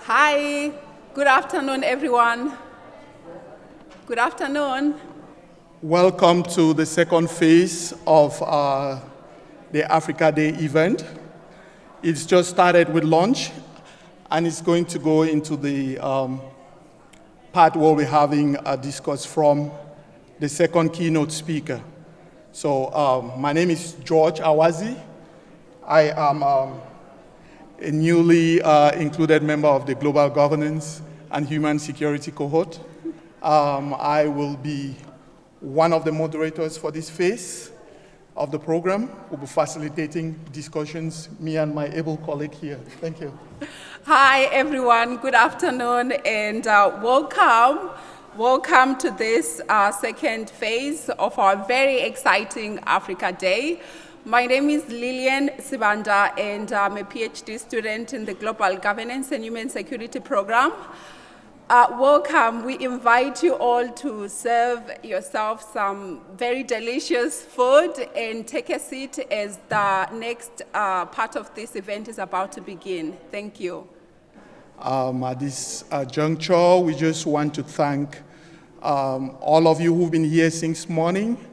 Hi, good afternoon, everyone. Good afternoon. Welcome to the second phase of the Africa Day event. It's just started with lunch, and it's going to go into the part where we're having a discourse from the second keynote speaker. So my name is George Awazi. I am a newly included member of the Global Governance and Human Security cohort. I will be one of the moderators for this phase of the program. We'll be facilitating discussions, me and my able colleague here. Thank you. Hi, everyone. Good afternoon, and welcome. Welcome to this second phase of our very exciting Africa Day. My name is Lillian Sibanda, and I'm a PhD student in the Global Governance and Human Security program. Welcome. We invite you all to serve yourself some very delicious food and take a seat as the next part of this event is about to begin. Thank you. At this juncture, we just want to thank all of you who've been here since morning,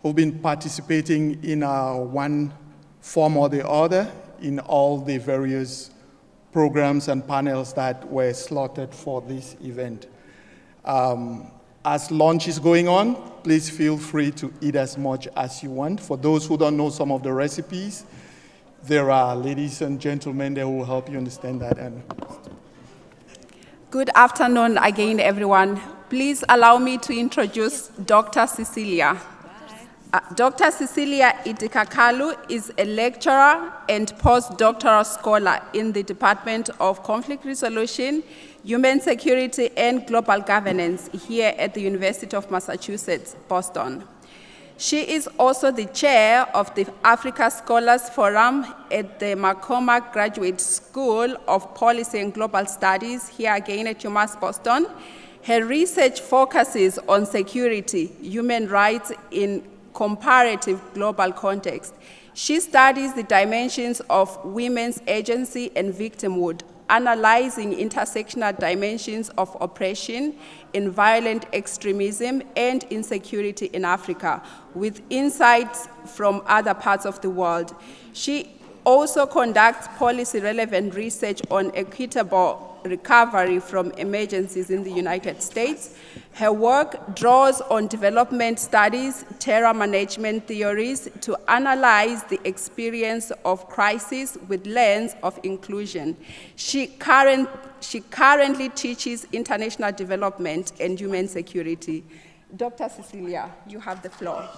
who've been participating in one form or the other in all the various programs and panels that were slotted for this event. As lunch is going on, please feel free to eat as much as you want. For those who don't know some of the recipes, there are ladies and gentlemen there who will help you understand that. Good afternoon again, everyone. Please allow me to introduce Dr. Cecilia. Dr. Cecilia Itikakalu is a lecturer and postdoctoral scholar in the Department of Conflict Resolution, Human Security, and Global Governance here at the University of Massachusetts, Boston. She is also the chair of the Africa Scholars Forum at the McCormack Graduate School of Policy and Global Studies here again at UMass, Boston. Her research focuses on security, human rights in comparative global context. She studies the dimensions of women's agency and victimhood, analyzing intersectional dimensions of oppression in violent extremism and insecurity in Africa, with insights from other parts of the world. She also conducts policy-relevant research on equitable recovery from emergencies in the United States. Her work draws on development studies, terror management theories to analyze the experience of crisis with lens of inclusion. She currently teaches international development and human security. Dr. Cecilia, you have the floor.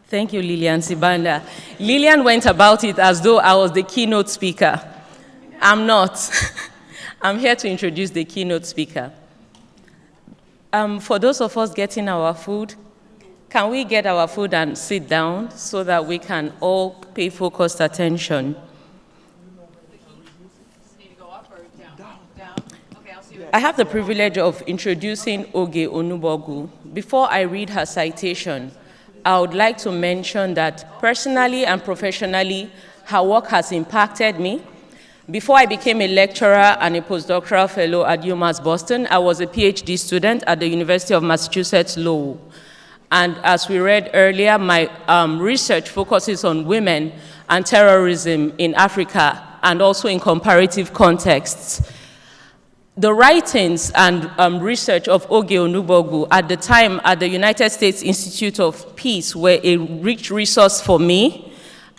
Thank you, Lillian Sibanda. Lillian went about it as though I was the keynote speaker. I'm not. I'm here to introduce the keynote speaker. For those of us getting our food, can we get our food and sit down so that we can all pay focused attention? I have the privilege of introducing Oge Onubogu. Before I read her citation, I would like to mention that personally and professionally, her work has impacted me. Before I became a lecturer and a postdoctoral fellow at UMass Boston, I was a PhD student at the University of Massachusetts Lowell. And as we read earlier, my research focuses on women and terrorism in Africa and also in comparative contexts. The writings and research of Oge Onubogu at the time at the United States Institute of Peace were a rich resource for me,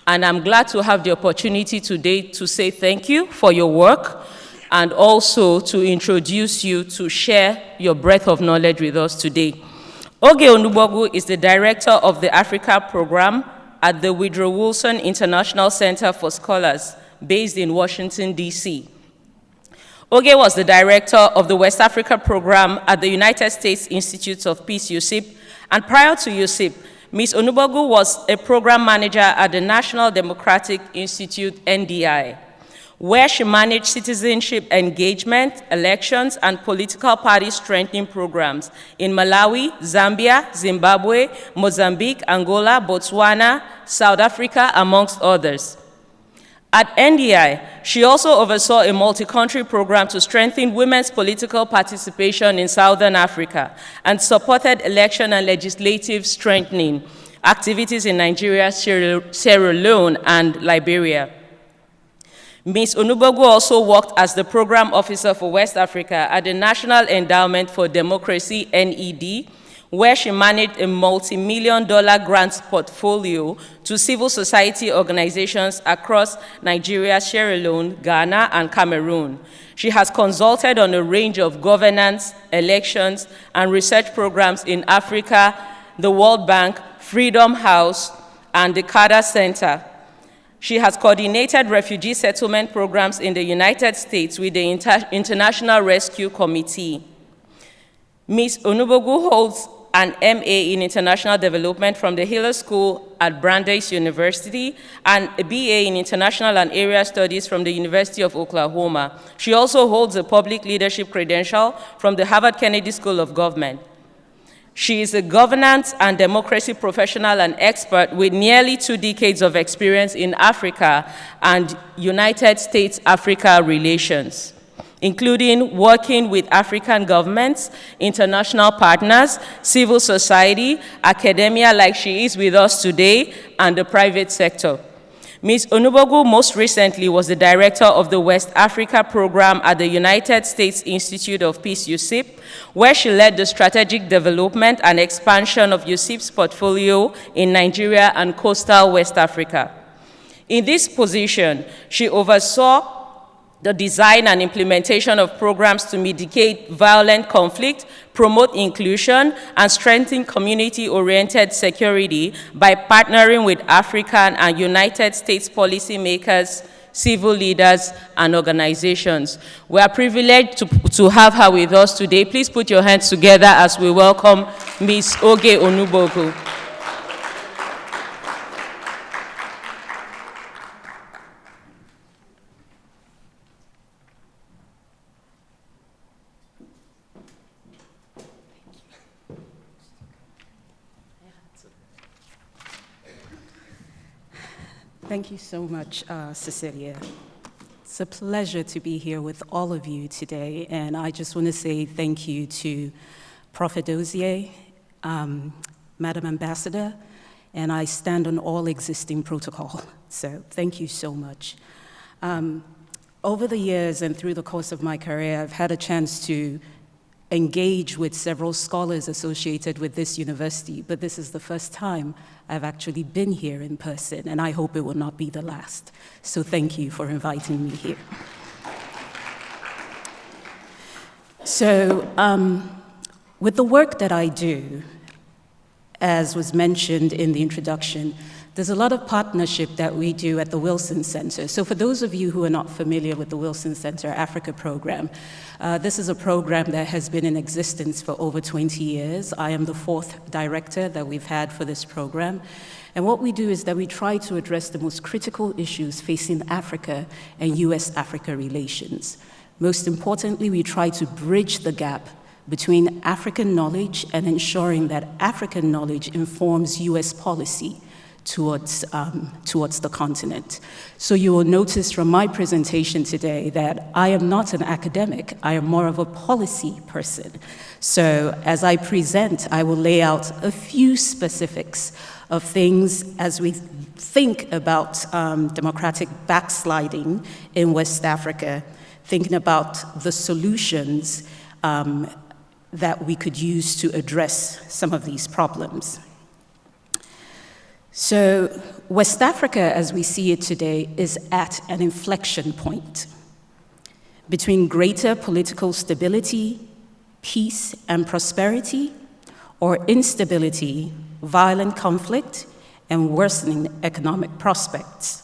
and I'm glad to have the opportunity today to say thank you for your work and also to introduce you to share your breadth of knowledge with us today. Oge Onubogu is the director of the Africa program at the Woodrow Wilson International Center for Scholars based in Washington, D.C. Oge was the director of the West Africa program at the United States Institute of Peace, USIP, and prior to USIP, Ms. Onubogu was a program manager at the National Democratic Institute, NDI. where she managed citizenship engagement, elections, and political party strengthening programs in Malawi, Zambia, Zimbabwe, Mozambique, Angola, Botswana, South Africa, amongst others. At NDI, she also oversaw a multi-country program to strengthen women's political participation in Southern Africa and supported election and legislative strengthening activities in Nigeria, Sierra Leone, and Liberia. Ms. Onubogu also worked as the program officer for West Africa at the National Endowment for Democracy, NED, where she managed a multi-million-dollar grants portfolio to civil society organizations across Nigeria, Sierra Leone, Ghana, and Cameroon. She has consulted on a range of governance, elections, and research programs in Africa, the World Bank, Freedom House, and the Carter Center. She has coordinated refugee settlement programs in the United States with the International Rescue Committee. Ms. Onubogu holds an MA in International Development from the Hiller School at Brandeis University and a BA in International and Area Studies from the University of Oklahoma. She also holds a public leadership credential from the Harvard Kennedy School of Government. She is a governance and democracy professional and expert with nearly 2 decades of experience in Africa and United States-Africa relations, including working with African governments, international partners, civil society, academia like she is with us today, and the private sector. Ms. Onubogu most recently was the director of the West Africa program at the United States Institute of Peace, USIP, where she led the strategic development and expansion of USIP's portfolio in Nigeria and coastal West Africa. In this position, she oversaw the design and implementation of programs to mitigate violent conflict, promote inclusion, and strengthen community-oriented security by partnering with African and United States policymakers, civil leaders, and organizations. We are privileged to have her with us today. Please put your hands together as we welcome Ms. Oge Onubogu. Thank you so much, Cecilia. It's a pleasure to be here with all of you today, and I just want to say thank you to Prophet Dozier, Madam Ambassador, and I stand on all existing protocol, so thank you so much. Over the years and through the course of my career, I've had a chance to engage with several scholars associated with this university, but this is the first time I've actually been here in person, and I hope it will not be the last. So thank you for inviting me here. So with the work that I do, as was mentioned in the introduction, there's a lot of partnership that we do at the Wilson Center. So for those of you who are not familiar with the Wilson Center Africa program, this is a program that has been in existence for over 20 years. I am the 4th director that we've had for this program. And what we do is that we try to address the most critical issues facing Africa and US-Africa relations. Most importantly, we try to bridge the gap between African knowledge and ensuring that African knowledge informs US policy towards the continent. So you will notice from my presentation today that I am not an academic, I am more of a policy person. So as I present, I will lay out a few specifics of things as we think about democratic backsliding in West Africa, thinking about the solutions that we could use to address some of these problems. So West Africa, as we see it today, is at an inflection point between greater political stability, peace and prosperity, or instability, violent conflict, and worsening economic prospects.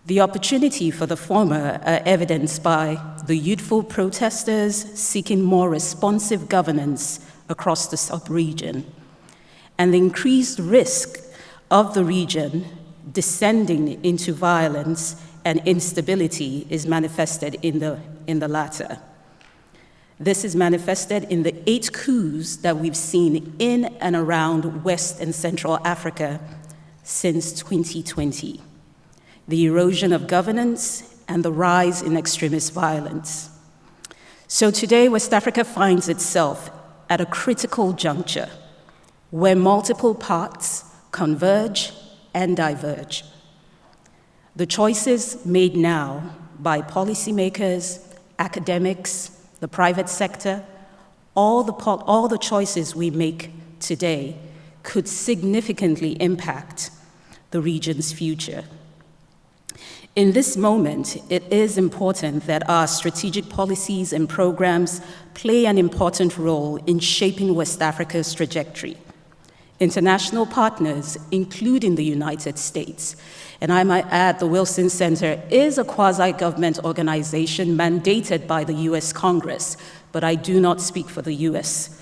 The opportunity for the former are evidenced by the youthful protesters seeking more responsive governance across the sub-region, and the increased risk of the region descending into violence and instability is manifested in the latter. This is manifested in the 8 coups that we've seen in and around West and Central Africa since 2020, the erosion of governance and the rise in extremist violence. So today, West Africa finds itself at a critical juncture where multiple paths converge and diverge. The choices made now by policymakers, academics, the private sector, all the choices we make today could significantly impact the region's future. In this moment, it is important that our strategic policies and programs play an important role in shaping West Africa's trajectory. International partners, including the United States, and I might add the Wilson Center is a quasi-government organization mandated by the US Congress, but I do not speak for the US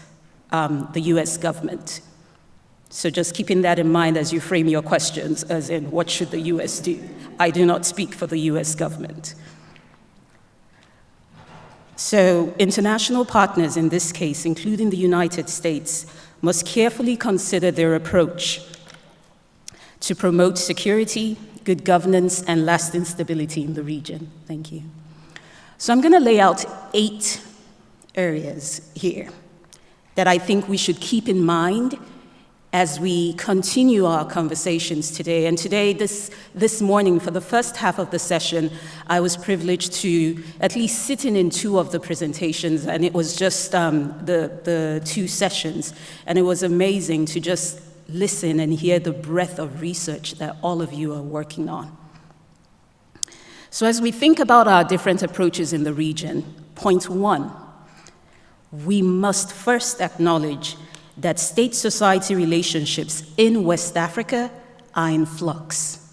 government. So just keeping that in mind as you frame your questions, as in what should the US do? I do not speak for the US government. So international partners in this case, including the United States, must carefully consider their approach to promote security, good governance, and lasting stability in the region. Thank you. So I'm going to lay out 8 areas here that I think we should keep in mind as we continue our conversations today. And today, this morning, for the first half of the session, I was privileged to at least sit in 2 of the presentations, and it was just the 2 sessions. And it was amazing to just listen and hear the breadth of research that all of you are working on. So as we think about our different approaches in the region, point 1, we must first acknowledge that state-society relationships in West Africa are in flux.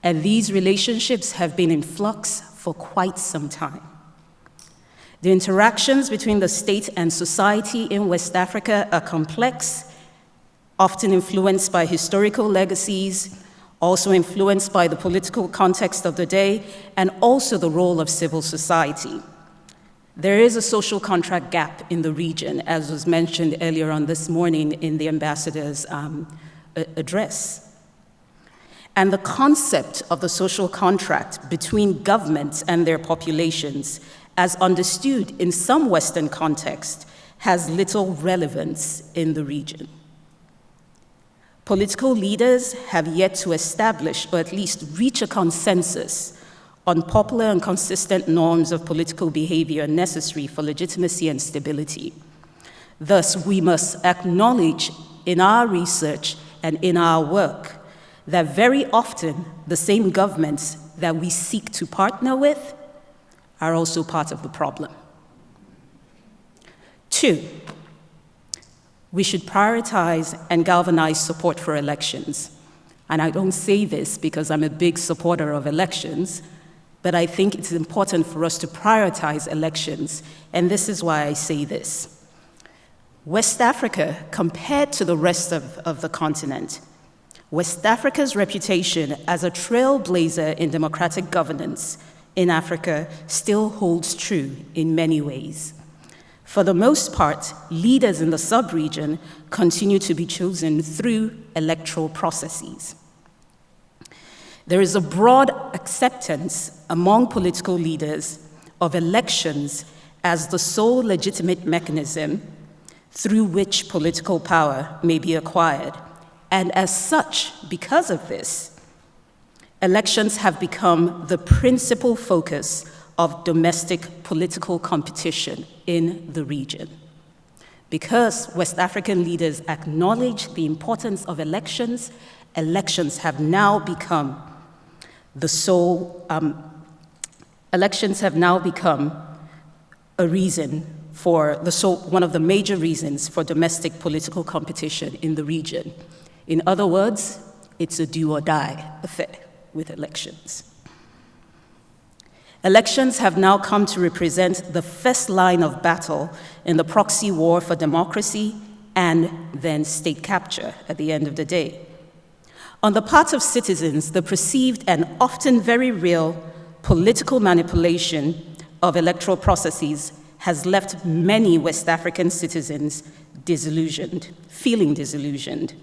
And these relationships have been in flux for quite some time. The interactions between the state and society in West Africa are complex, often influenced by historical legacies, also influenced by the political context of the day, and also the role of civil society. There is a social contract gap in the region, as was mentioned earlier on this morning in the ambassador's address. And the concept of the social contract between governments and their populations, as understood in some Western contexts, has little relevance in the region. Political leaders have yet to establish, or at least reach a consensus on popular and consistent norms of political behavior necessary for legitimacy and stability. Thus, we must acknowledge in our research and in our work that very often the same governments that we seek to partner with are also part of the problem. 2, we should prioritize and galvanize support for elections. And I don't say this because I'm a big supporter of elections, but I think it's important for us to prioritize elections, and this is why I say this. West Africa, compared to the rest of the continent, West Africa's reputation as a trailblazer in democratic governance in Africa still holds true in many ways. For the most part, leaders in the sub-region continue to be chosen through electoral processes. There is a broad acceptance among political leaders of elections as the sole legitimate mechanism through which political power may be acquired. And as such, because of this, elections have become the principal focus of domestic political competition in the region. Because West African leaders acknowledge the importance of elections, elections have now become a reason for one of the major reasons for domestic political competition in the region. In other words, it's a do or die affair with elections. Elections have now come to represent the first line of battle in the proxy war for democracy and then state capture at the end of the day. On the part of citizens, the perceived and often very real political manipulation of electoral processes has left many West African citizens disillusioned, feeling disillusioned.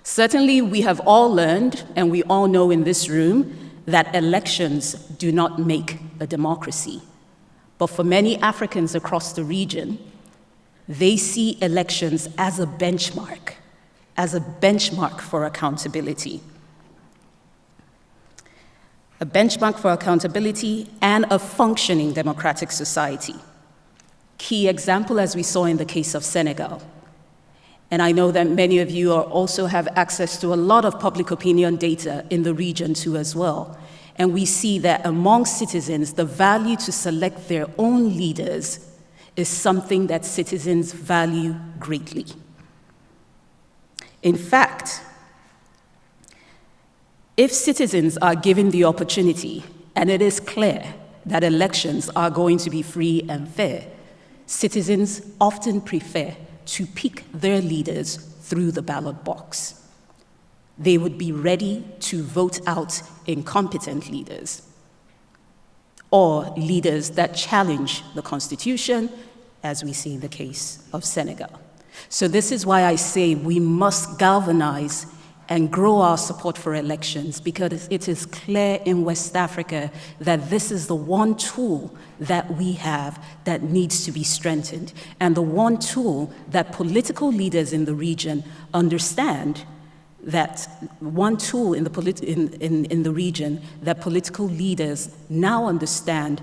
Certainly, we have all learned, and we all know in this room, that elections do not make a democracy. But for many Africans across the region, they see elections as a benchmark for accountability. A benchmark for accountability and a functioning democratic society. Key example, as we saw in the case of Senegal. And I know that many of you also have access to a lot of public opinion data in the region too as well. And we see that among citizens, the value to select their own leaders is something that citizens value greatly. In fact, if citizens are given the opportunity, and it is clear that elections are going to be free and fair, citizens often prefer to pick their leaders through the ballot box. They would be ready to vote out incompetent leaders or leaders that challenge the Constitution, as we see in the case of Senegal. So this is why I say we must galvanize and grow our support for elections, because it is clear in West Africa that this is the one tool that we have that needs to be strengthened, and the one tool that political leaders in the region understand, that one tool in the region that political leaders now understand,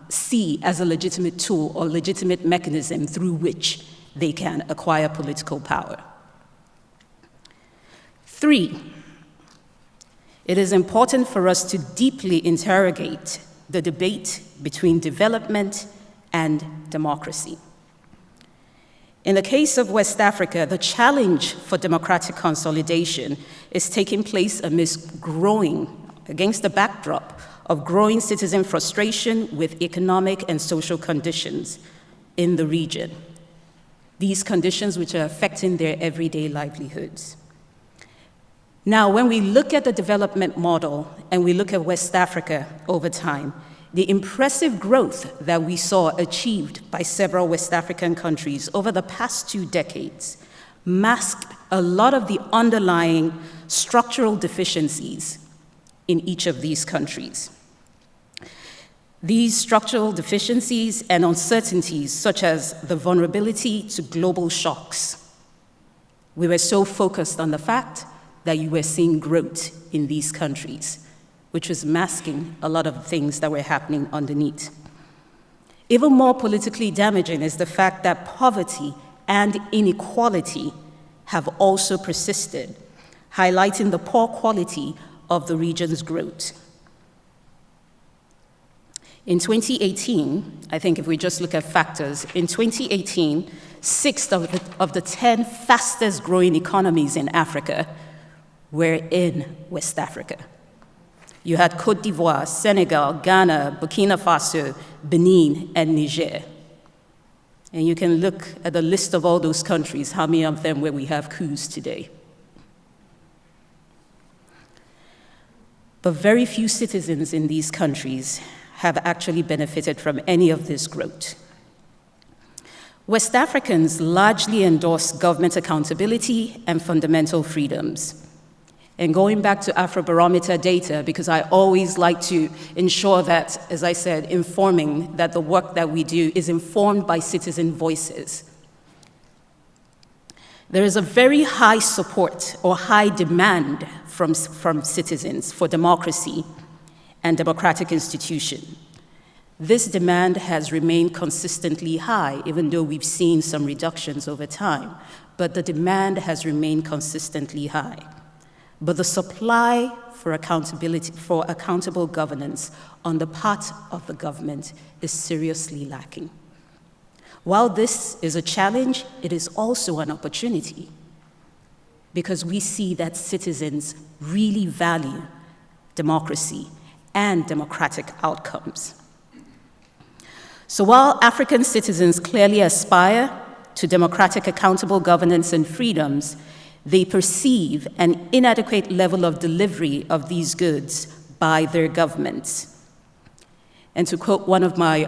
see as a legitimate tool or legitimate mechanism through which they can acquire political power. 3, it is important for us to deeply interrogate the debate between development and democracy. In the case of West Africa, the challenge for democratic consolidation is taking place against the backdrop of growing citizen frustration with economic and social conditions in the region. These conditions which are affecting their everyday livelihoods. Now, when we look at the development model and we look at West Africa over time, the impressive growth that we saw achieved by several West African countries over the past 2 decades masked a lot of the underlying structural deficiencies in each of these countries. These structural deficiencies and uncertainties, such as the vulnerability to global shocks. We were so focused on the fact that you were seeing growth in these countries, which was masking a lot of things that were happening underneath. Even more politically damaging is the fact that poverty and inequality have also persisted, highlighting the poor quality of the region's growth. In 2018, I think if we just look at factors, in 2018, 6 of the 10 fastest growing economies in Africa were in West Africa. You had Côte d'Ivoire, Senegal, Ghana, Burkina Faso, Benin, and Niger. And you can look at the list of all those countries, how many of them where we have coups today. But very few citizens in these countries have actually benefited from any of this growth. West Africans largely endorse government accountability and fundamental freedoms. And going back to Afrobarometer data, because I always like to ensure that, as I said, informing that the work that we do is informed by citizen voices. There is a very high support or high demand from citizens for democracy and democratic institutions. This demand has remained consistently high, even though we've seen some reductions over time, but the demand has remained consistently high. But the supply for accountable governance on the part of the government is seriously lacking. While this is a challenge, it is also an opportunity, because we see that citizens really value democracy and democratic outcomes. So while African citizens clearly aspire to democratic, accountable governance and freedoms, they perceive an inadequate level of delivery of these goods by their governments. And to quote one of my,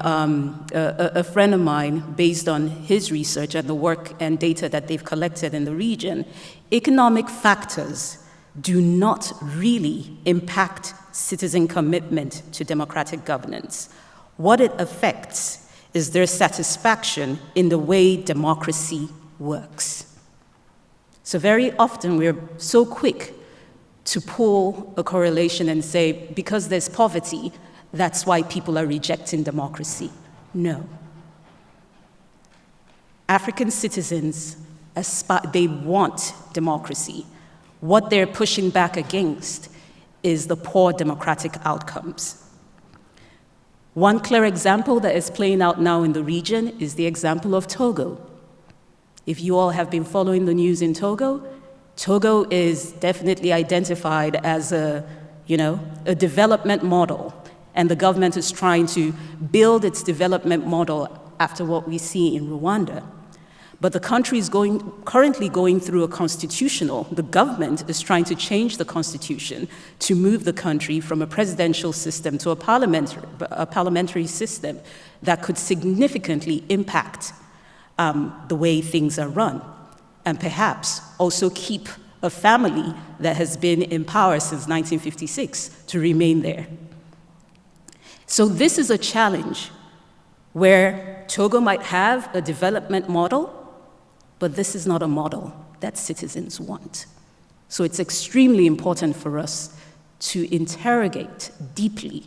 a friend of mine, based on his research and the work and data that they've collected in the region, economic factors do not really impact citizen commitment to democratic governance. What it affects is their satisfaction in the way democracy works. So very often we're so quick to pull a correlation and say, because there's poverty, that's why people are rejecting democracy. No. African citizens they want democracy. What they're pushing back against is the poor democratic outcomes. One clear example that is playing out now in the region is the example of Togo. If you all have been following the news in Togo, Togo is definitely identified as a development model, and the government is trying to build its development model after what we see in Rwanda. But the country is currently going through the government is trying to change the constitution to move the country from a presidential system to a parliamentary system that could significantly impact the way things are run, and perhaps also keep a family that has been in power since 1956 to remain there. So this is a challenge where Togo might have a development model, but this is not a model that citizens want. So it's extremely important for us to interrogate deeply,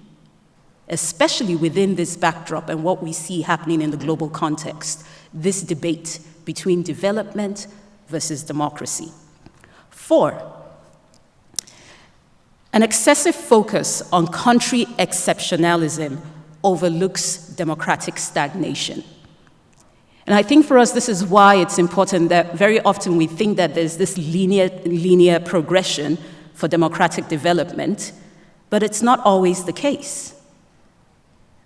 especially within this backdrop and what we see happening in the global context, this debate between development versus democracy. 4, an excessive focus on country exceptionalism overlooks democratic stagnation. And I think for us, this is why it's important that very often we think that there's this linear progression for democratic development, but it's not always the case.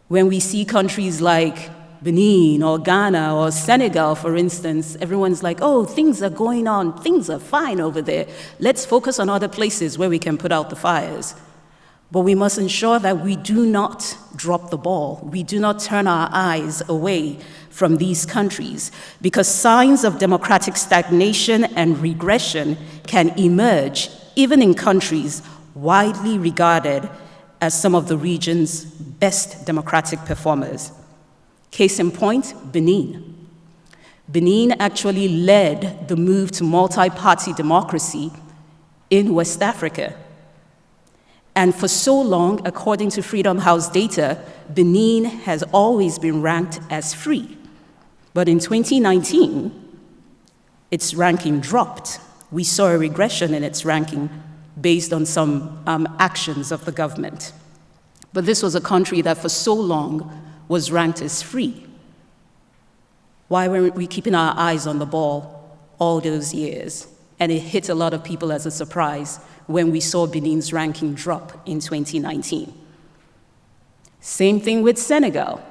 When we see countries like Benin or Ghana or Senegal, for instance, everyone's like, oh, things are going on, things are fine over there. Let's focus on other places where we can put out the fires. But we must ensure that we do not drop the ball. We do not turn our eyes away from these countries, because signs of democratic stagnation and regression can emerge even in countries widely regarded as some of the region's best democratic performers. Case in point, Benin. Benin actually led the move to multi-party democracy in West Africa. And for so long, according to Freedom House data, Benin has always been ranked as free. But in 2019, its ranking dropped. We saw a regression in its ranking based on some actions of the government. But this was a country that for so long was ranked as free. Why weren't we keeping our eyes on the ball all those years? And it hit a lot of people as a surprise when we saw Benin's ranking drop in 2019. Same thing with Senegal.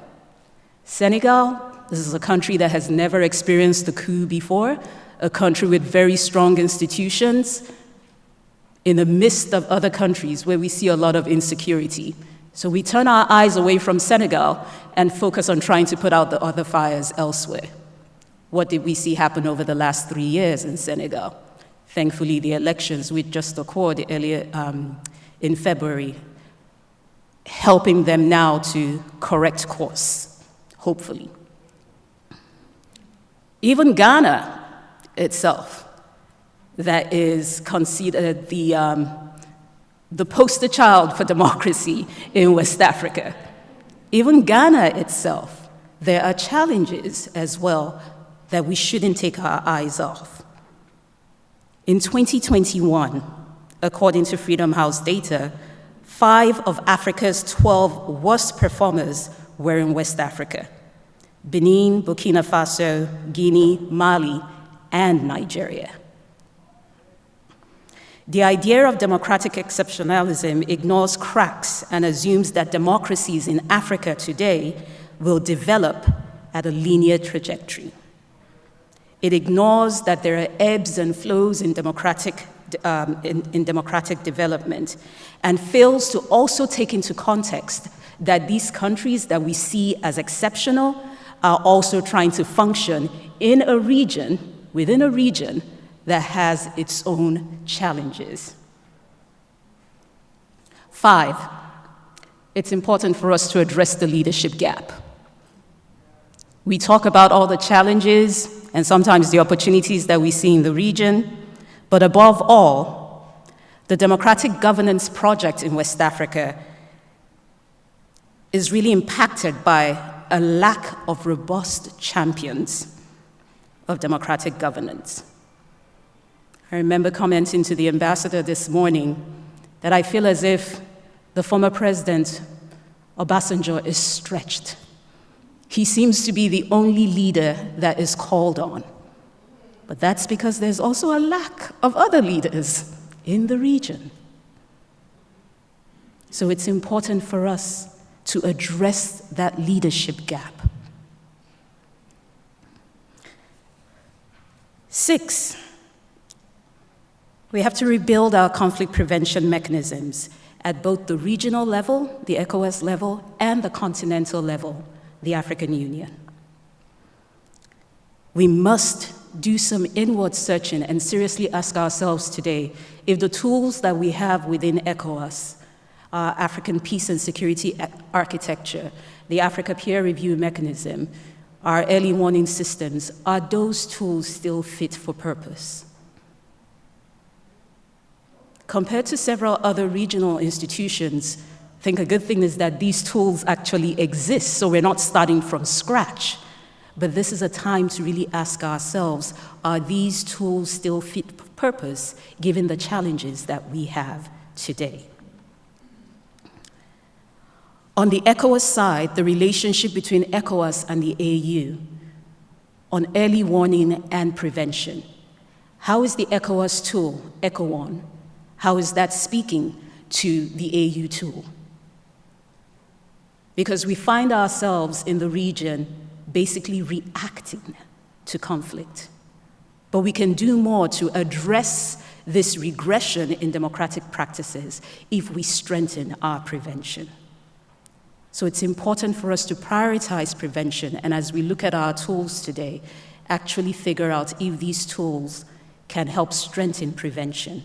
Senegal, this is a country that has never experienced a coup before, a country with very strong institutions in the midst of other countries where we see a lot of insecurity. So we turn our eyes away from Senegal and focus on trying to put out the other fires elsewhere. What did we see happen over the last 3 years in Senegal? Thankfully, the elections we just occurred earlier in February, helping them now to correct course, hopefully. Even Ghana itself, that is considered the poster child for democracy in West Africa. Even Ghana itself, there are challenges as well that we shouldn't take our eyes off. In 2021, according to Freedom House data, 5 of Africa's 12 worst performers were in West Africa: Benin, Burkina Faso, Guinea, Mali, and Nigeria. The idea of democratic exceptionalism ignores cracks and assumes that democracies in Africa today will develop at a linear trajectory. It ignores that there are ebbs and flows in democratic in democratic development, and fails to also take into context that these countries that we see as exceptional are also trying to function in a region, within a region, that has its own challenges. 5, it's important for us to address the leadership gap. We talk about all the challenges and sometimes the opportunities that we see in the region, but above all, the democratic governance project in West Africa is really impacted by a lack of robust champions of democratic governance. I remember commenting to the ambassador this morning that I feel as if the former president, Obasanjo, is stretched. He seems to be the only leader that is called on. But that's because there's also a lack of other leaders in the region. So it's important for us to address that leadership gap. 6, we have to rebuild our conflict prevention mechanisms at both the regional level, the ECOWAS level, and the continental level, the African Union. We must do some inward searching and seriously ask ourselves today if the tools that we have within ECOWAS, our African Peace and Security Architecture, the Africa Peer Review Mechanism, our early warning systems, are those tools still fit for purpose? Compared to several other regional institutions, I think a good thing is that these tools actually exist, so we're not starting from scratch. But this is a time to really ask ourselves, are these tools still fit for purpose, given the challenges that we have today? On the ECOWAS side, the relationship between ECOWAS and the AU on early warning and prevention. How is the ECOWAS tool, ECOWAN, how is that speaking to the AU tool? Because we find ourselves in the region basically reacting to conflict. But we can do more to address this regression in democratic practices if we strengthen our prevention. So it's important for us to prioritize prevention, and as we look at our tools today, actually figure out if these tools can help strengthen prevention.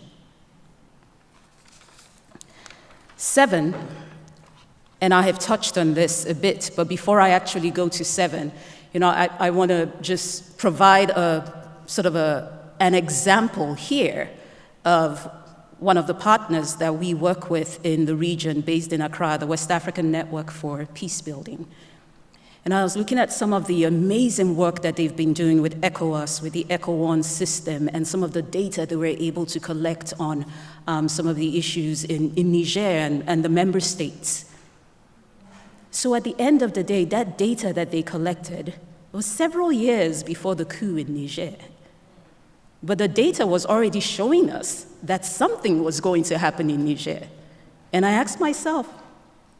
7, and I have touched on this a bit, but before I actually go to 7, I want to just provide an example here of one of the partners that we work with in the region based in Accra, the West African Network for Peace Building. And I was looking at some of the amazing work that they've been doing with ECOWAS, with the ECOWAN system, and some of the data that we're able to collect on some of the issues in Niger and the member states. So at the end of the day, that data that they collected was several years before the coup in Niger. But the data was already showing us that something was going to happen in Niger. And I asked myself,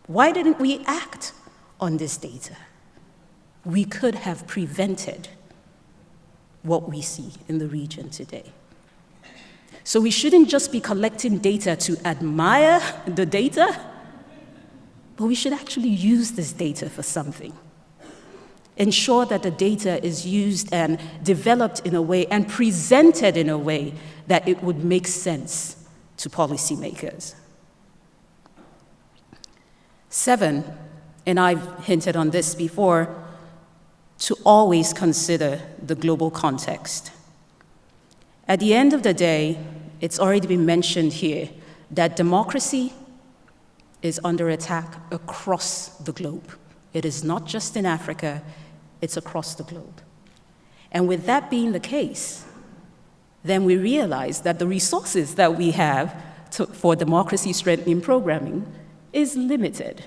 why didn't we act on this data? We could have prevented what we see in the region today. So we shouldn't just be collecting data to admire the data, but we should actually use this data for something. Ensure that the data is used and developed in a way and presented in a way that it would make sense to policymakers. 7, and I've hinted on this before, to always consider the global context. At the end of the day, it's already been mentioned here that democracy is under attack across the globe. It is not just in Africa, it's across the globe. And with that being the case, then we realize that the resources that we have for democracy strengthening programming is limited.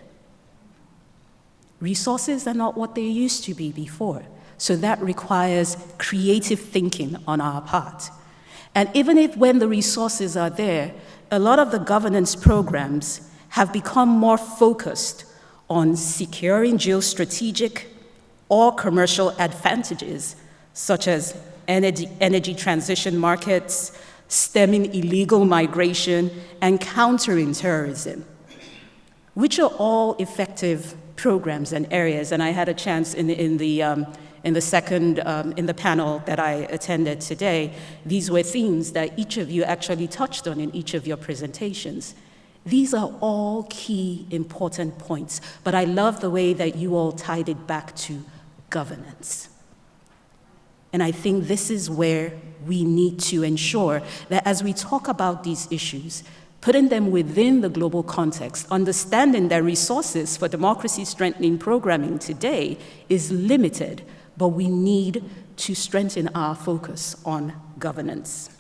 Resources are not what they used to be before, so that requires creative thinking on our part. And even if when the resources are there, a lot of the governance programs have become more focused on securing geostrategic or commercial advantages, such as energy transition markets, stemming illegal migration, and countering terrorism, which are all effective programs and areas. And I had a chance in the panel that I attended today. These were themes that each of you actually touched on in each of your presentations. These are all key, important points, but I love the way that you all tied it back to governance. And I think this is where we need to ensure that as we talk about these issues, putting them within the global context, understanding that resources for democracy strengthening programming today is limited, but we need to strengthen our focus on governance.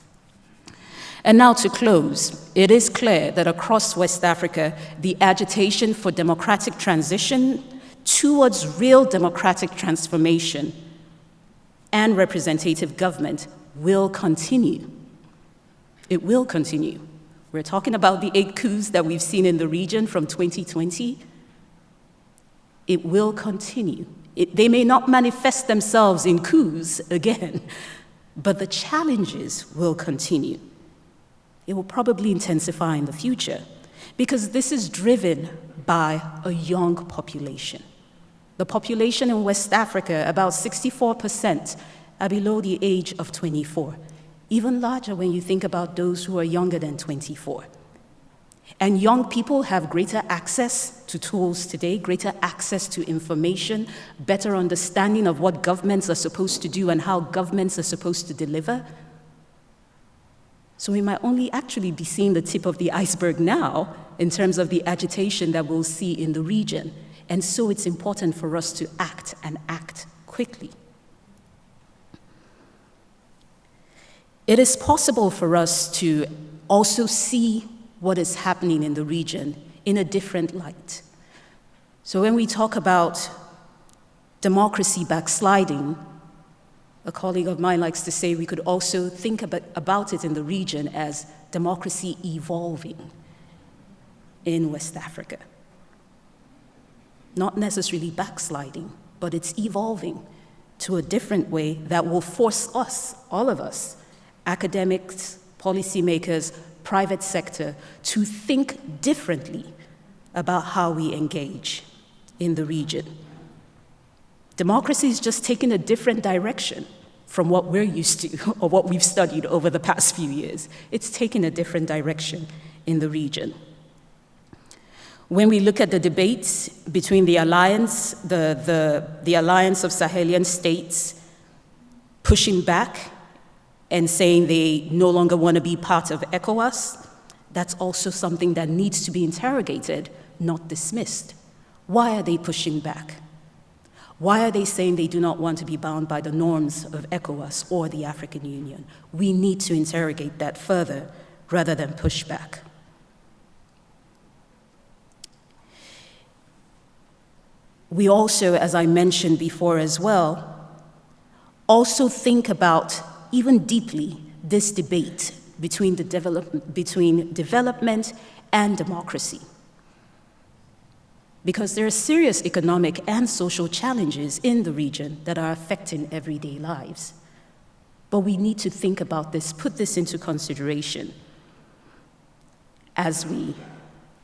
And now to close, it is clear that across West Africa, the agitation for democratic transition towards real democratic transformation and representative government will continue. It will continue. We're talking about the 8 coups that we've seen in the region from 2020. It will continue. They may not manifest themselves in coups again, but the challenges will continue. It will probably intensify in the future because this is driven by a young population. The population in West Africa, about 64%, are below the age of 24. Even larger when you think about those who are younger than 24. And young people have greater access to tools today, greater access to information, better understanding of what governments are supposed to do and how governments are supposed to deliver. So we might only actually be seeing the tip of the iceberg now in terms of the agitation that we'll see in the region. And so it's important for us to act and act quickly. It is possible for us to also see what is happening in the region in a different light. So when we talk about democracy backsliding, a colleague of mine likes to say we could also think about it in the region as democracy evolving in West Africa. Not necessarily backsliding, but it's evolving to a different way that will force us, all of us, academics, policymakers, private sector, to think differently about how we engage in the region. Democracy is just taking a different direction from what we're used to or what we've studied over the past few years. It's taking a different direction in the region. When we look at the debates between the alliance, the alliance of Sahelian states pushing back and saying they no longer want to be part of ECOWAS, that's also something that needs to be interrogated, not dismissed. Why are they pushing back? Why are they saying they do not want to be bound by the norms of ECOWAS or the African Union? We need to interrogate that further rather than push back. We also, as I mentioned before as well, also think about even deeply this debate between development and democracy. Because there are serious economic and social challenges in the region that are affecting everyday lives. But we need to think about this, put this into consideration as we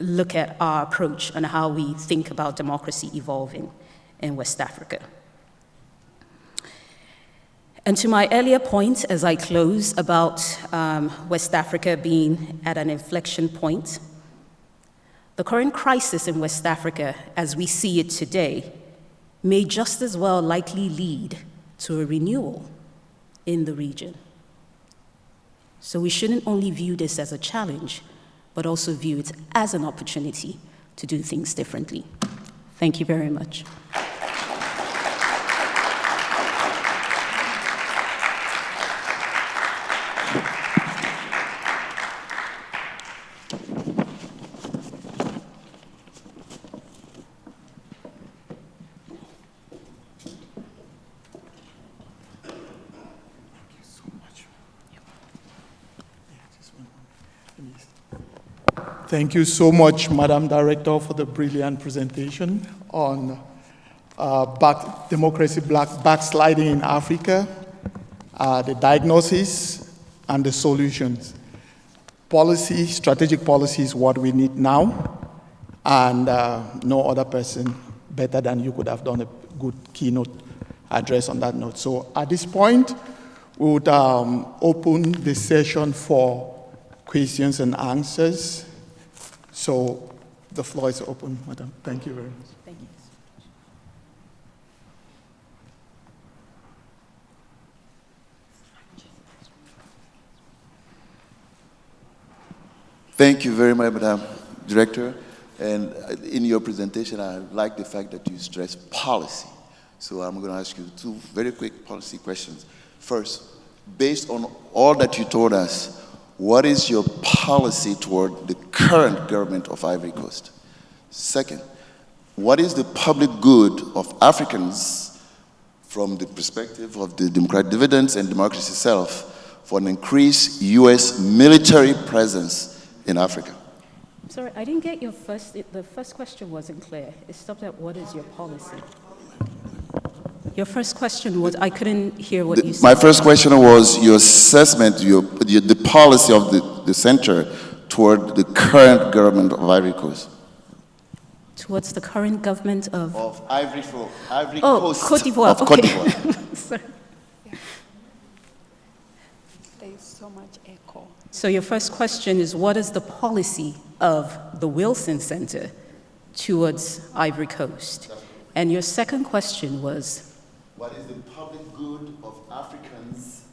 look at our approach and how we think about democracy evolving in West Africa. And to my earlier point as I close about West Africa being at an inflection point, the current crisis in West Africa, as we see it today, may just as well likely lead to a renewal in the region. So we shouldn't only view this as a challenge, but also view it as an opportunity to do things differently. Thank you very much. Thank you so much, Madam Director, for the brilliant presentation on democracy backsliding in Africa, the diagnosis, and the solutions. Policy, strategic policy is what we need now, and no other person better than you could have done a good keynote address on that note. So at this point, we would open the session for questions and answers. So the floor is open, Madam. Thank you very much. Thank you. Thank you very much, Madam Director. And in your presentation, I like the fact that you stress policy. So I'm going to ask you two very quick policy questions. First, based on all that you told us, what is your policy toward the current government of Ivory Coast? Second, what is the public good of Africans from the perspective of the democratic dividends and democracy itself for an increased U.S. military presence in Africa? Sorry, I didn't get your the first question wasn't clear. It stopped at what is your policy? Your first question was, I couldn't hear what you said. My first question was your assessment, the policy of the center toward the current government of Ivory Coast. Towards the current government of? Of Ivory Oh, Coast. Côte d'Ivoire. Of Côte d'Ivoire. Sorry. There is so much echo. So your first question is, what is the policy of the Wilson Center towards Ivory Coast? And your second question was? What is the public good of Africans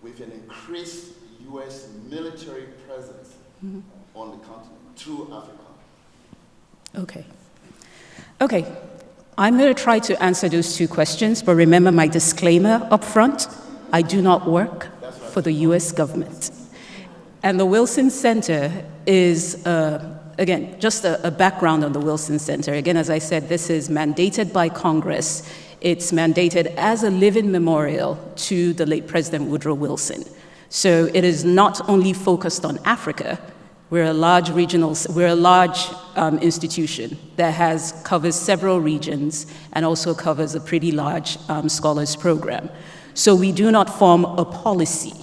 with an increased U.S. military presence on the continent through Africa? Okay. Okay. I'm going to try to answer those two questions, but remember my disclaimer up front. I do not work for the U.S. government. And the Wilson Center is, again, just a background on the Wilson Center. Again, as I said, this is mandated by Congress. It's mandated as a living memorial to the late President Woodrow Wilson. So it is not only focused on Africa. We're a large institution that covers several regions and also covers a pretty large scholars program. So we do not form a policy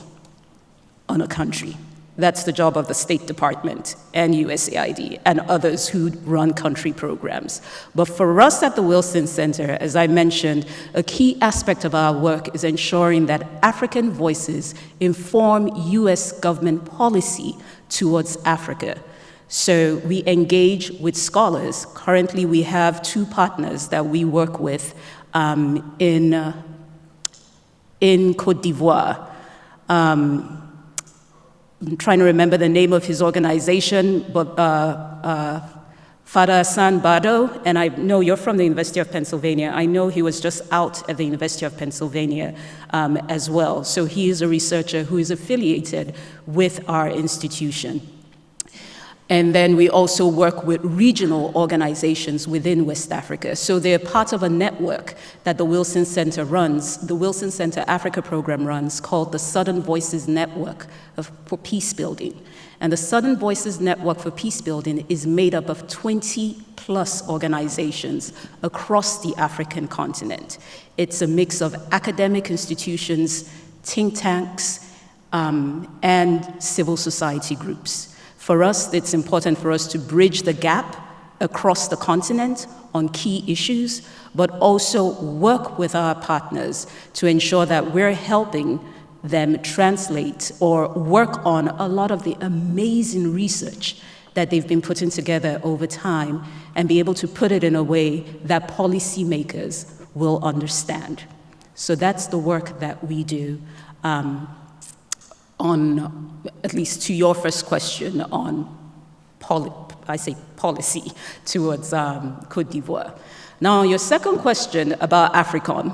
on a country. That's the job of the State Department and USAID and others who run country programs. But for us at the Wilson Center, as I mentioned, a key aspect of our work is ensuring that African voices inform US government policy towards Africa. So we engage with scholars. Currently, we have two partners that we work with in Côte d'Ivoire. I'm trying to remember the name of his organization, but Fada Hassan Bado, and I know you're from the University of Pennsylvania. I know he was just out at the University of Pennsylvania as well. So he is a researcher who is affiliated with our institution. And then we also work with regional organizations within West Africa. So they're part of a network that the Wilson Center runs, the Wilson Center Africa program runs, called the Southern Voices Network for Peace Building. And the Southern Voices Network for Peace Building is made up of 20+ organizations across the African continent. It's a mix of academic institutions, think tanks, and civil society groups. For us, it's important for us to bridge the gap across the continent on key issues, but also work with our partners to ensure that we're helping them translate or work on a lot of the amazing research that they've been putting together over time and be able to put it in a way that policymakers will understand. So that's the work that we do. On, at least to your first question, on policy towards Côte d'Ivoire. Now, your second question about AFRICOM,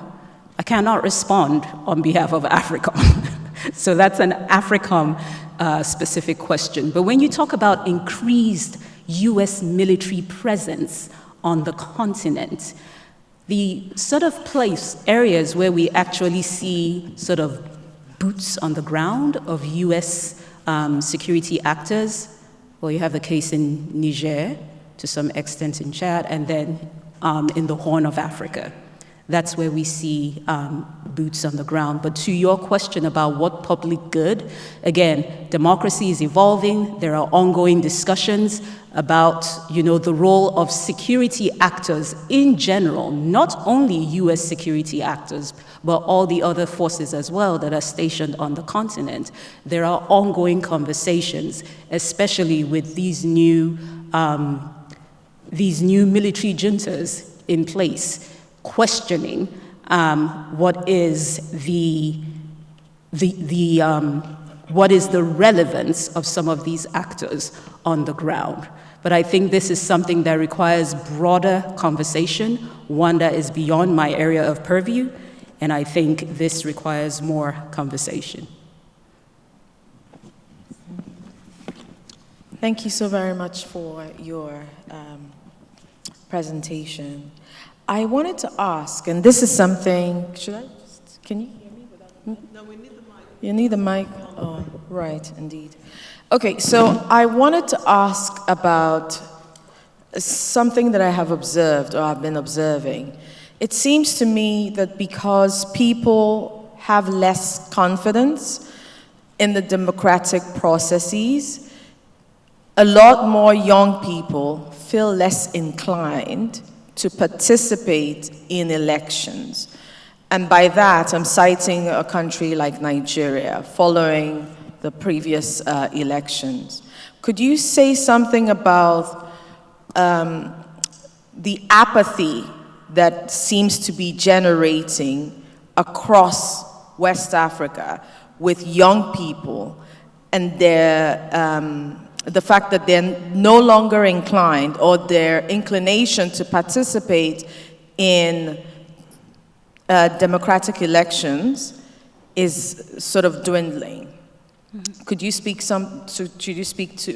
I cannot respond on behalf of AFRICOM. So that's an AFRICOM specific question. But when you talk about increased US military presence on the continent, the sort of areas where we actually see sort of boots on the ground of US security actors. Well, you have the case in Niger, to some extent in Chad, and then in the Horn of Africa. That's where we see boots on the ground. But to your question about what public good, again, democracy is evolving. There are ongoing discussions about, the role of security actors in general, not only US security actors, but all the other forces as well that are stationed on the continent. There are ongoing conversations, especially with these new military juntas in place, questioning what is the relevance of some of these actors on the ground. But I think this is something that requires broader conversation, one that is beyond my area of purview, and I think this requires more conversation. Thank you so very much for your presentation. I wanted to ask, and this is something, can you hear me without? No, we need the mic. You need the mic? Oh, right, indeed. Okay, so I wanted to ask about something that I have observed, or I've been observing. It seems to me that because people have less confidence in the democratic processes, a lot more young people feel less inclined to participate in elections. And by that, I'm citing a country like Nigeria, following the previous elections. Could you say something about the apathy that seems to be generating across West Africa with young people and the fact that they're no longer inclined, or their inclination to participate in democratic elections is sort of dwindling? Mm-hmm. Could you speak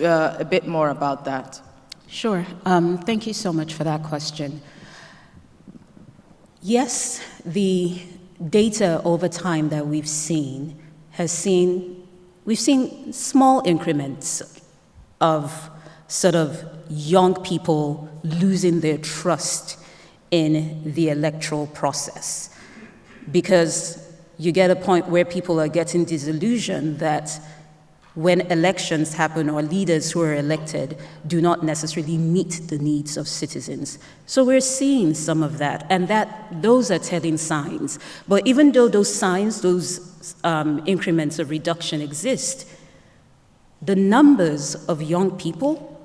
a bit more about that? Sure. Thank you so much for that question. Yes, the data over time that we've seen we've seen small increments of sort of young people losing their trust in the electoral process, because you get a point where people are getting disillusioned that when elections happen or leaders who are elected do not necessarily meet the needs of citizens. So we're seeing some of that, and those are telling signs. But even though those signs, those increments of reduction exist, the numbers of young people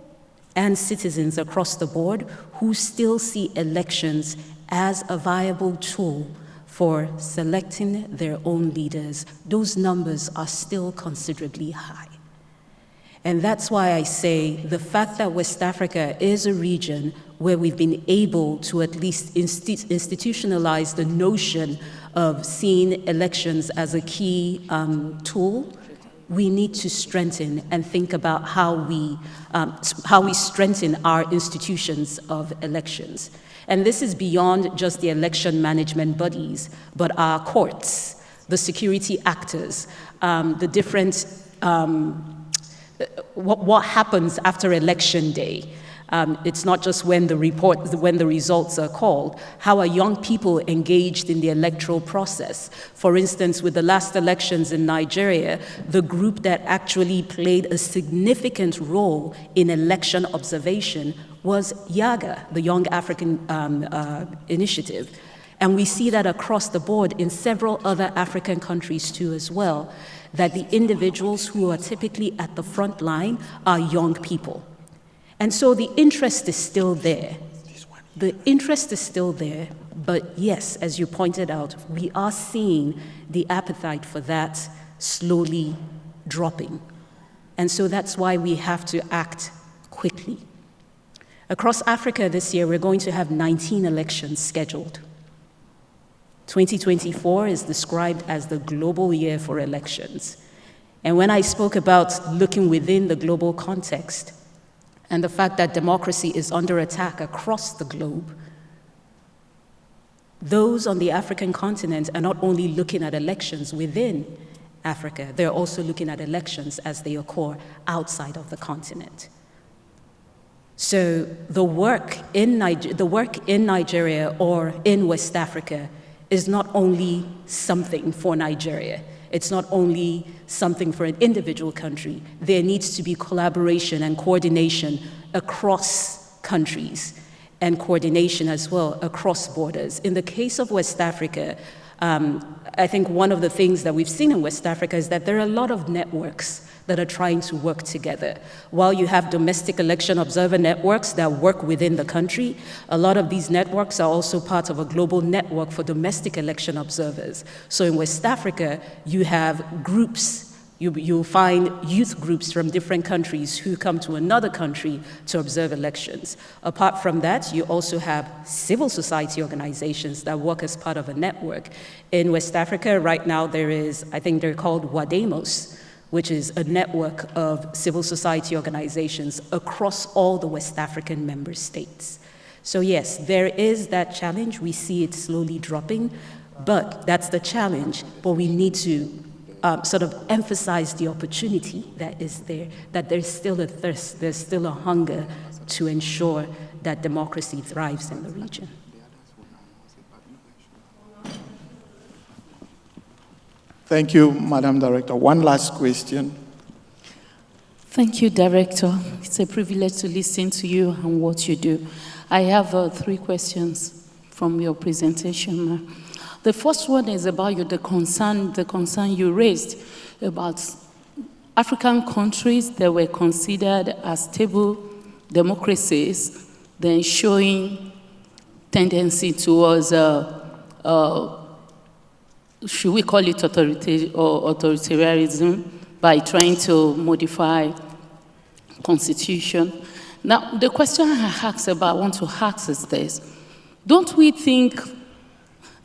and citizens across the board who still see elections as a viable tool for selecting their own leaders, those numbers are still considerably high. And that's why I say the fact that West Africa is a region where we've been able to at least institutionalize the notion of seeing elections as a key tool, we need to strengthen and think about how we strengthen our institutions of elections. And this is beyond just the election management bodies, but our courts, the security actors, the different, what happens after election day. It's not just when the results are called. How are young people engaged in the electoral process? For instance, with the last elections in Nigeria, the group that actually played a significant role in election observation was YAGA, the Young African Initiative. And we see that across the board in several other African countries too as well, that the individuals who are typically at the front line are young people. And so the interest is still there. The interest is still there, but yes, as you pointed out, we are seeing the appetite for that slowly dropping. And so that's why we have to act quickly. Across Africa this year, we're going to have 19 elections scheduled. 2024 is described as the global year for elections. And when I spoke about looking within the global context, and the fact that democracy is under attack across the globe, those on the African continent are not only looking at elections within Africa, they're also looking at elections as they occur outside of the continent. So the work in Nigeria or in West Africa is not only something for Nigeria. It's not only something for an individual country. There needs to be collaboration and coordination across countries and coordination as well across borders. In the case of West Africa, I think one of the things that we've seen in West Africa is that there are a lot of networks that are trying to work together. While you have domestic election observer networks that work within the country, a lot of these networks are also part of a global network for domestic election observers. So in West Africa, you have groups, you'll find youth groups from different countries who come to another country to observe elections. Apart from that, you also have civil society organizations that work as part of a network. In West Africa, right now there is, I think they're called WADEMOS, which is a network of civil society organizations across all the West African member states. So yes, there is that challenge. We see it slowly dropping, but that's the challenge. But we need to sort of emphasize the opportunity that is there, that there's still a thirst, there's still a hunger to ensure that democracy thrives in the region. Thank you, Madam Director. One last question. Thank you, Director. It's a privilege to listen to you and what you do. I have 3 questions from your presentation. The first one is about the concern you raised about African countries that were considered as stable democracies, then showing tendency towards should we call it authoritarianism, by trying to modify constitution. Now, the question I want to ask is this. Don't we think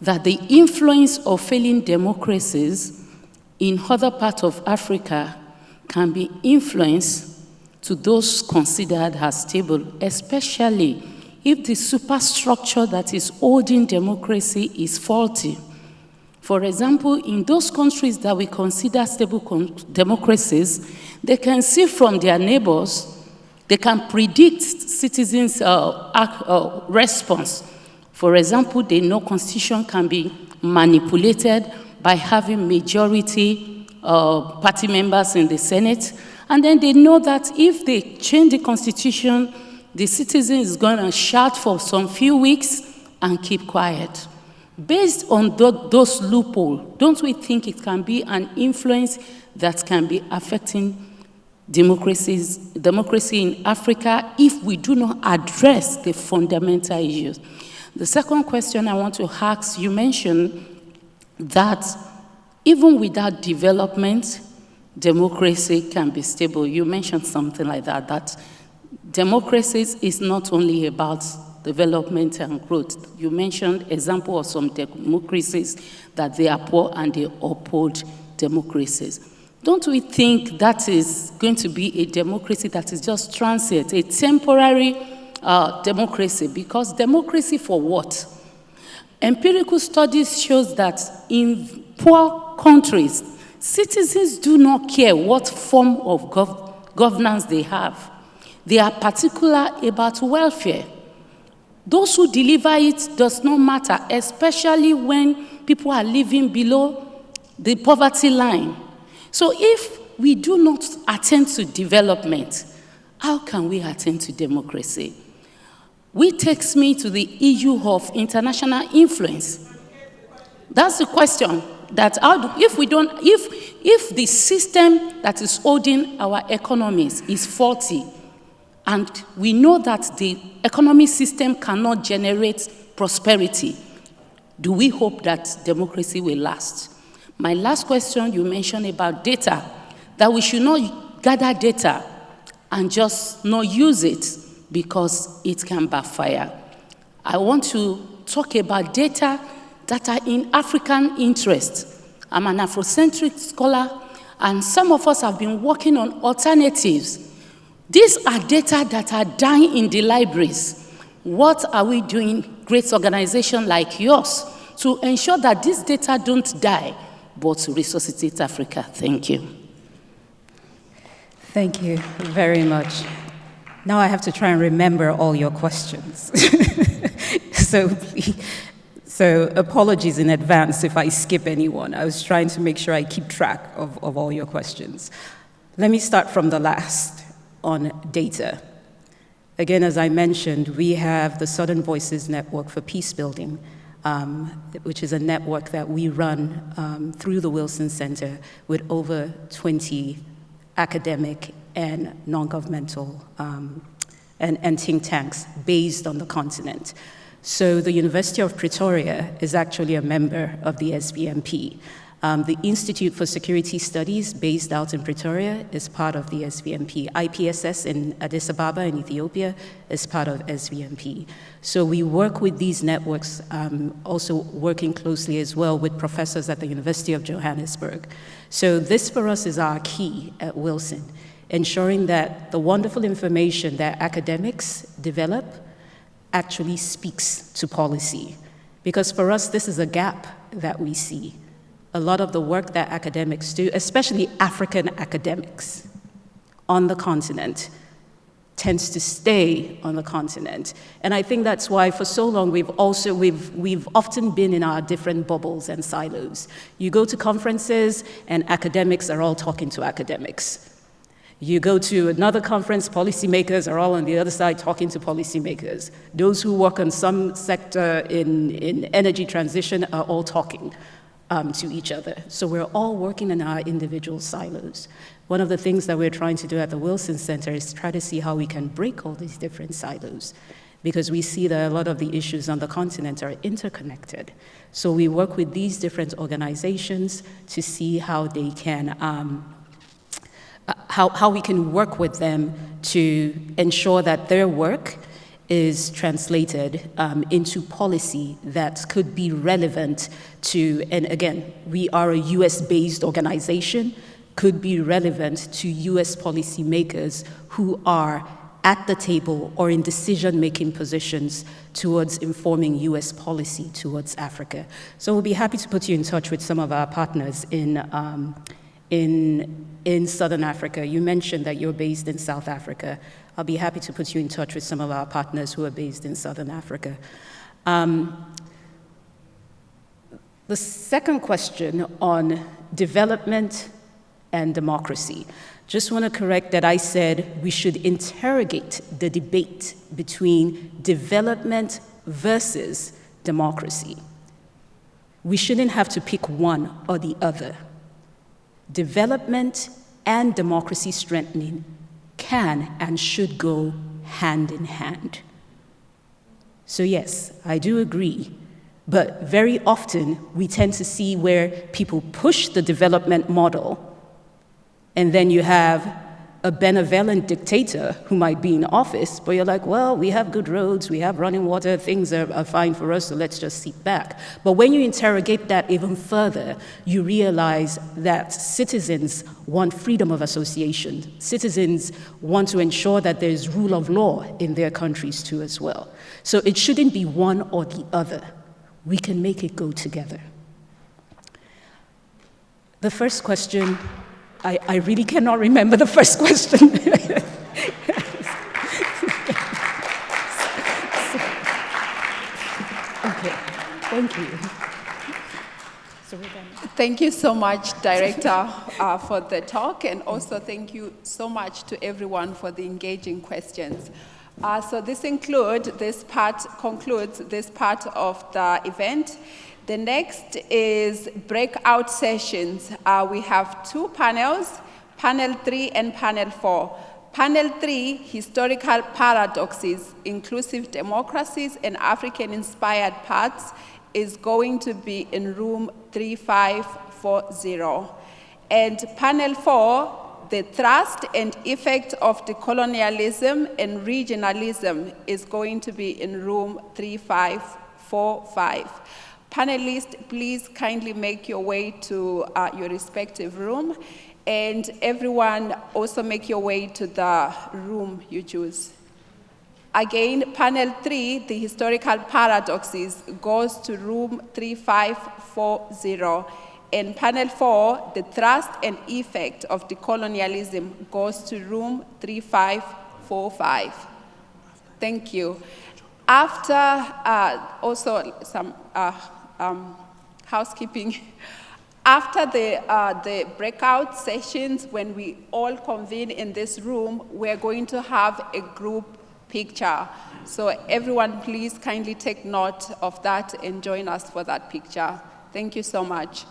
that the influence of failing democracies in other parts of Africa can be influenced to those considered as stable, especially if the superstructure that is holding democracy is faulty? For example, in those countries that we consider stable democracies, they can see from their neighbors, they can predict citizens' response. For example, they know constitution can be manipulated by having majority party members in the Senate, and then they know that if they change the constitution, the citizen is going to shout for some few weeks and keep quiet. Based on those loopholes, don't we think it can be an influence that can be affecting democracy in Africa if we do not address the fundamental issues? The second question I want to ask, you mentioned that even without development, democracy can be stable. You mentioned something like that, that democracy is not only about development and growth. You mentioned example of some democracies that they are poor and they uphold democracies. Don't we think that is going to be a democracy that is just transient, a temporary democracy? Because democracy for what? Empirical studies shows that in poor countries, citizens do not care what form of governance they have. They are particular about welfare. Those who deliver it does not matter, especially when people are living below the poverty line. So if we do not attend to development, how can we attend to democracy? Which takes me to the issue of international influence. That's the question. That if the system that is holding our economies is faulty, and we know that the economic system cannot generate prosperity, do we hope that democracy will last? My last question, you mentioned about data, that we should not gather data and just not use it because it can backfire. I want to talk about data that are in African interest. I'm an Afrocentric scholar, and some of us have been working on alternatives. These are data that are dying in the libraries. What are we doing, great organization like yours, to ensure that this data don't die, but resuscitate Africa? Thank you. Thank you very much. Now I have to try and remember all your questions. So apologies in advance if I skip anyone. I was trying to make sure I keep track of all your questions. Let me start from the last on data. Again, as I mentioned, we have the Southern Voices Network for Peace Building, which is a network that we run through the Wilson Center with over 20 academic and non-governmental and think tanks based on the continent. So the University of Pretoria is actually a member of the SVMP. The Institute for Security Studies, based out in Pretoria, is part of the SVMP. IPSS in Addis Ababa in Ethiopia is part of SVMP. So we work with these networks, also working closely as well with professors at the University of Johannesburg. So this for us is our key at Wilson, ensuring that the wonderful information that academics develop actually speaks to policy. Because for us, this is a gap that we see. A lot of the work that academics do, especially African academics on the continent, tends to stay on the continent. And I think that's why for so long we've often been in our different bubbles and silos. You go to conferences and academics are all talking to academics. You go to another conference, policymakers are all on the other side talking to policymakers. Those who work on some sector in energy transition are all talking to each other. So we're all working in our individual silos. One of the things that we're trying to do at the Wilson Center is try to see how we can break all these different silos, because we see that a lot of the issues on the continent are interconnected. So we work with these different organizations to see how they can how we can work with them to ensure that their work is translated into policy that could be relevant to, and again, we are a US-based organization, could be relevant to US policymakers who are at the table or in decision-making positions towards informing US policy towards Africa. So we'll be happy to put you in touch with some of our partners in Southern Africa. You mentioned that you're based in South Africa. I'll be happy to put you in touch with some of our partners who are based in Southern Africa. The second question on development and democracy. Just want to correct that I said we should interrogate the debate between development versus democracy. We shouldn't have to pick one or the other. Development and democracy strengthening can and should go hand in hand. So yes, I do agree, but very often we tend to see where people push the development model, and then you have a benevolent dictator who might be in office, but you're like, well, we have good roads, we have running water, things are fine for us, so let's just sit back. But when you interrogate that even further, you realize that citizens want freedom of association. Citizens want to ensure that there's rule of law in their countries too as well. So it shouldn't be one or the other. We can make it go together. The first question, I really cannot remember the first question. Okay, thank you. Thank you so much, Director, for the talk, and also thank you so much to everyone for the engaging questions. So this concludes this part of the event. The next is breakout sessions. We have two panels, Panel 3 and Panel 4. Panel 3, Historical Paradoxes, Inclusive Democracies and African-Inspired Paths, is going to be in room 3540. And Panel 4, The Thrust and Effect of Decolonialism and Regionalism, is going to be in room 3545. Panelists, please kindly make your way to your respective room, and everyone also make your way to the room you choose. Again, Panel 3, the Historical Paradoxes, goes to room 3540, and Panel 4, the Thrust and Effect of Decolonialism, goes to room 3545. 45. Thank you. After, also some housekeeping. After the breakout sessions, when we all convene in this room, we're going to have a group picture. So everyone, please kindly take note of that and join us for that picture. Thank you so much.